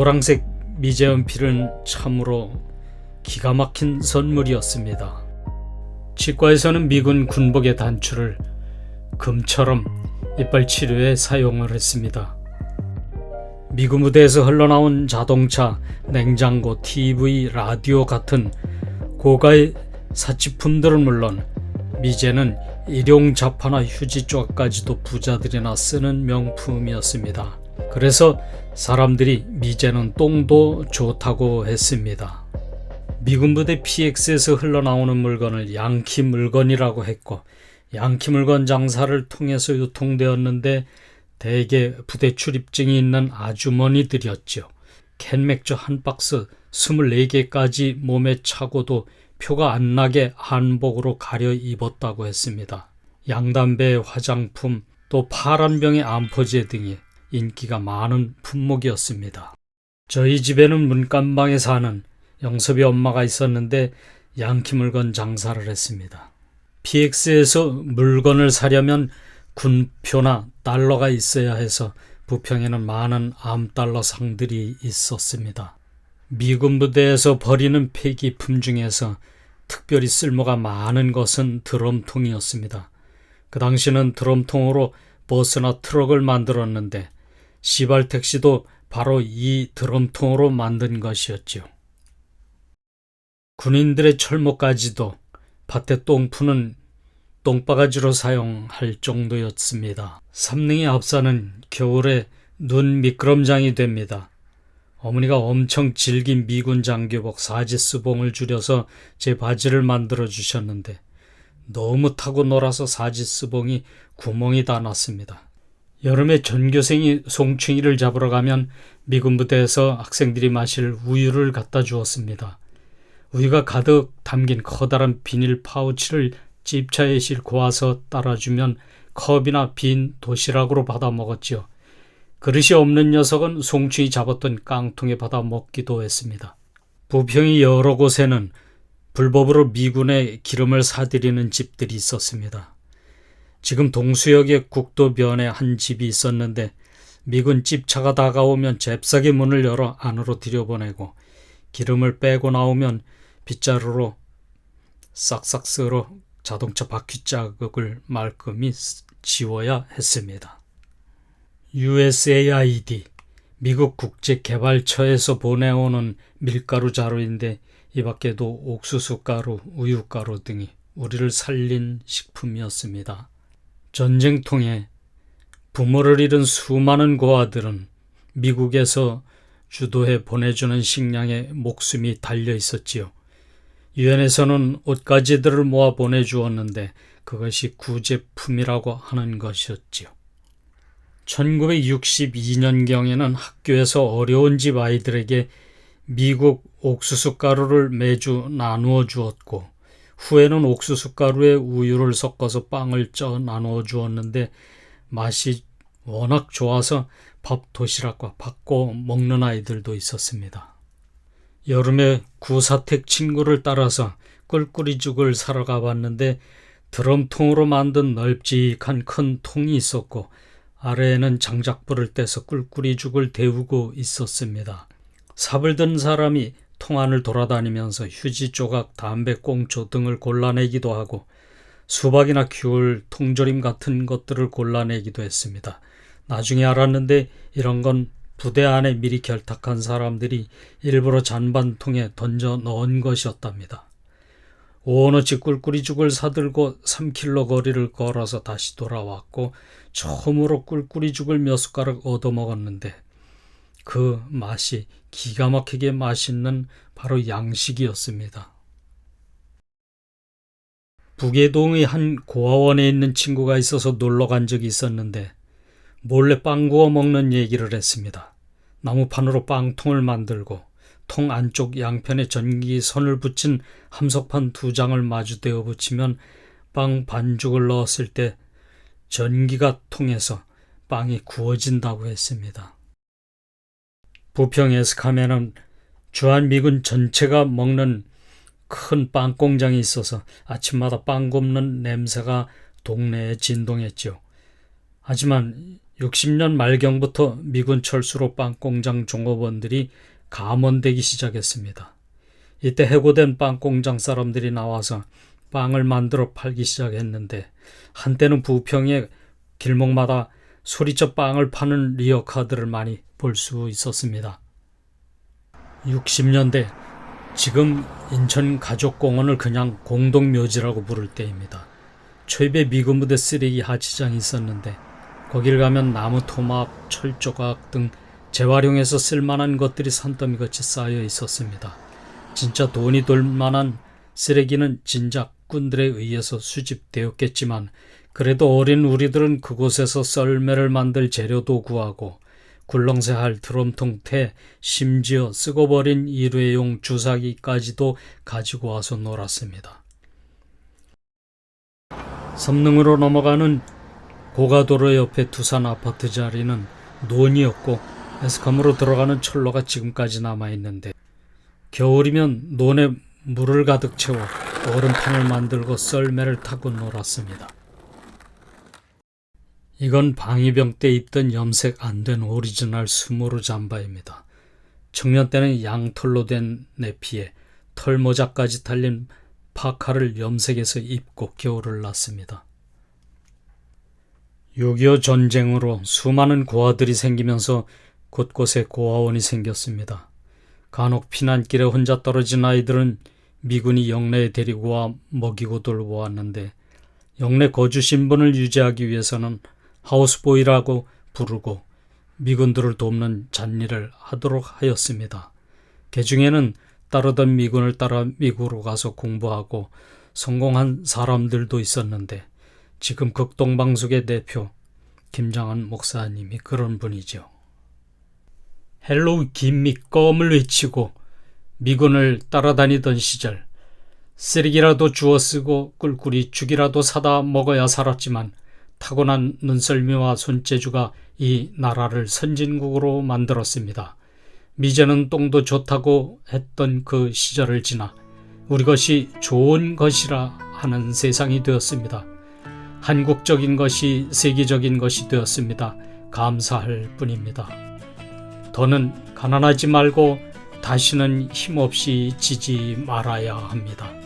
노란색 미제 연필은 참으로 기가 막힌 선물이었습니다. 치과에서는 미군 군복의 단추를 금처럼 이빨 치료에 사용을 했습니다. 미군 무대에서 흘러나온 자동차, 냉장고, TV, 라디오 같은 고가의 사치품들은 물론 미제는 일용 자파나 휴지 조각까지도 부자들이나 쓰는 명품이었습니다. 그래서 사람들이 미제는 똥도 좋다고 했습니다. 미군 부대 PX에서 흘러나오는 물건을 양키 물건이라고 했고, 양키 물건 장사를 통해서 유통되었는데 대개 부대 출입증이 있는 아주머니들이었죠. 캔 맥주 한 박스 24개까지 몸에 차고도 표가 안 나게 한복으로 가려 입었다고 했습니다. 양담배, 화장품, 또 파란 병의 암포제 등이 인기가 많은 품목이었습니다. 저희 집에는 문간방에 사는 영섭이 엄마가 있었는데 양키 물건 장사를 했습니다. PX에서 물건을 사려면 군표나 달러가 있어야 해서 부평에는 많은 암달러 상들이 있었습니다. 미군 부대에서 버리는 폐기품 중에서 특별히 쓸모가 많은 것은 드럼통이었습니다. 그 당시는 드럼통으로 버스나 트럭을 만들었는데 시발택시도 바로 이 드럼통으로 만든 것이었죠. 군인들의 철모까지도 밭에 똥 푸는 똥바가지로 사용할 정도였습니다. 삼릉의 앞산은 겨울에 눈 미끄럼장이 됩니다. 어머니가 엄청 질긴 미군 장교복 사지스봉을 줄여서 제 바지를 만들어 주셨는데 너무 타고 놀아서 사지스봉이 구멍이 다 났습니다. 여름에 전교생이 송충이를 잡으러 가면 미군 부대에서 학생들이 마실 우유를 갖다 주었습니다. 우유가 가득 담긴 커다란 비닐 파우치를 집차에 싣고 와서 따라주면 컵이나 빈 도시락으로 받아 먹었지요. 그릇이 없는 녀석은 송충이 잡았던 깡통에 받아 먹기도 했습니다. 부평이 여러 곳에는 불법으로 미군에 기름을 사들이는 집들이 있었습니다. 지금 동수역에 국도변에 한 집이 있었는데 미군 집차가 다가오면 잽싸게 문을 열어 안으로 들여보내고 기름을 빼고 나오면 빗자루로 싹싹 쓸어 자동차 바퀴 자국을 말끔히 지워야 했습니다. USAID, 미국 국제개발처에서 보내오는 밀가루 자루인데 이 밖에도 옥수수가루, 우유가루 등이 우리를 살린 식품이었습니다. 전쟁통에 부모를 잃은 수많은 고아들은 미국에서 주도해 보내주는 식량에 목숨이 달려 있었지요. 유엔에서는 옷가지들을 모아 보내주었는데 그것이 구제품이라고 하는 것이었지요. 1962년경에는 학교에서 어려운 집 아이들에게 미국 옥수수가루를 매주 나누어 주었고 후에는 옥수수가루에 우유를 섞어서 빵을 쪄 나누어 주었는데 맛이 워낙 좋아서 밥 도시락과 바꿔 먹는 아이들도 있었습니다. 여름에 구사택 친구를 따라서 꿀꿀이죽을 사러 가봤는데 드럼통으로 만든 널찍한 큰 통이 있었고 아래에는 장작불을 떼서 꿀꿀이죽을 데우고 있었습니다. 삽을 든 사람이 통 안을 돌아다니면서 휴지 조각, 담배 꽁초 등을 골라내기도 하고 수박이나 귤, 통조림 같은 것들을 골라내기도 했습니다. 나중에 알았는데 이런 건 부대 안에 미리 결탁한 사람들이 일부러 잔반통에 던져 넣은 것이었답니다. 5원어치 꿀꿀이죽을 사들고 3km 거리를 걸어서 다시 돌아왔고 처음으로 꿀꿀이죽을 몇 숟가락 얻어먹었는데 그 맛이 기가 막히게 맛있는 바로 양식이었습니다. 북해동의 한 고아원에 있는 친구가 있어서 놀러 간 적이 있었는데 몰래 빵 구워 먹는 얘기를 했습니다. 나무판으로 빵통을 만들고 통 안쪽 양편에 전기선을 붙인 함석판 2장을 마주대어 붙이면 빵 반죽을 넣었을 때 전기가 통해서 빵이 구워진다고 했습니다. 부평 에스카면은 주한미군 전체가 먹는 큰 빵 공장이 있어서 아침마다 빵 굽는 냄새가 동네에 진동했죠. 하지만 60년 말경부터 미군 철수로 빵공장 종업원들이 감원되기 시작했습니다. 이때 해고된 빵공장 사람들이 나와서 빵을 만들어 팔기 시작했는데 한때는 부평의 길목마다 소리쳐 빵을 파는 리어카들을 많이 볼 수 있었습니다. 60년대, 지금 인천 가족공원을 그냥 공동묘지라고 부를 때입니다. 초입에 미군 부대 쓰레기 하치장이 있었는데 거길 가면 나무 토막, 철조각 등 재활용해서 쓸만한 것들이 산더미같이 쌓여 있었습니다. 진짜 돈이 들 만한 쓰레기는 진작 꾼들에 의해서 수집되었겠지만 그래도 어린 우리들은 그곳에서 썰매를 만들 재료도 구하고 굴렁쇠할 드럼통 태, 심지어 쓰고 버린 일회용 주사기까지도 가지고 와서 놀았습니다. 삼릉으로 넘어가는 고가도로 옆에 두산 아파트 자리는 논이었고 에스컴으로 들어가는 철로가 지금까지 남아있는데 겨울이면 논에 물을 가득 채워 얼음판을 만들고 썰매를 타고 놀았습니다. 이건 방위병 때 입던 염색 안 된 오리지널 스모르 잠바입니다. 청년 때는 양털로 된 내피에 털모자까지 달린 파카를 염색해서 입고 겨울을 났습니다. 6.25 전쟁으로 수많은 고아들이 생기면서 곳곳에 고아원이 생겼습니다. 간혹 피난길에 혼자 떨어진 아이들은 미군이 영내에 데리고 와 먹이고 돌보았는데 영내 거주 신분을 유지하기 위해서는 하우스보이라고 부르고 미군들을 돕는 잡일을 하도록 하였습니다. 그 중에는 따르던 미군을 따라 미국으로 가서 공부하고 성공한 사람들도 있었는데 지금 극동방송의 대표 김장한 목사님이 그런 분이죠. 헬로우 김미 껌을 외치고 미군을 따라다니던 시절 쓰레기라도 주워 쓰고 꿀꿀이 죽이라도 사다 먹어야 살았지만 타고난 눈썰미와 손재주가 이 나라를 선진국으로 만들었습니다. 미제는 똥도 좋다고 했던 그 시절을 지나 우리 것이 좋은 것이라 하는 세상이 되었습니다. 한국적인 것이 세계적인 것이 되었습니다. 감사할 뿐입니다. 더는 가난하지 말고 다시는 힘없이 지지 말아야 합니다.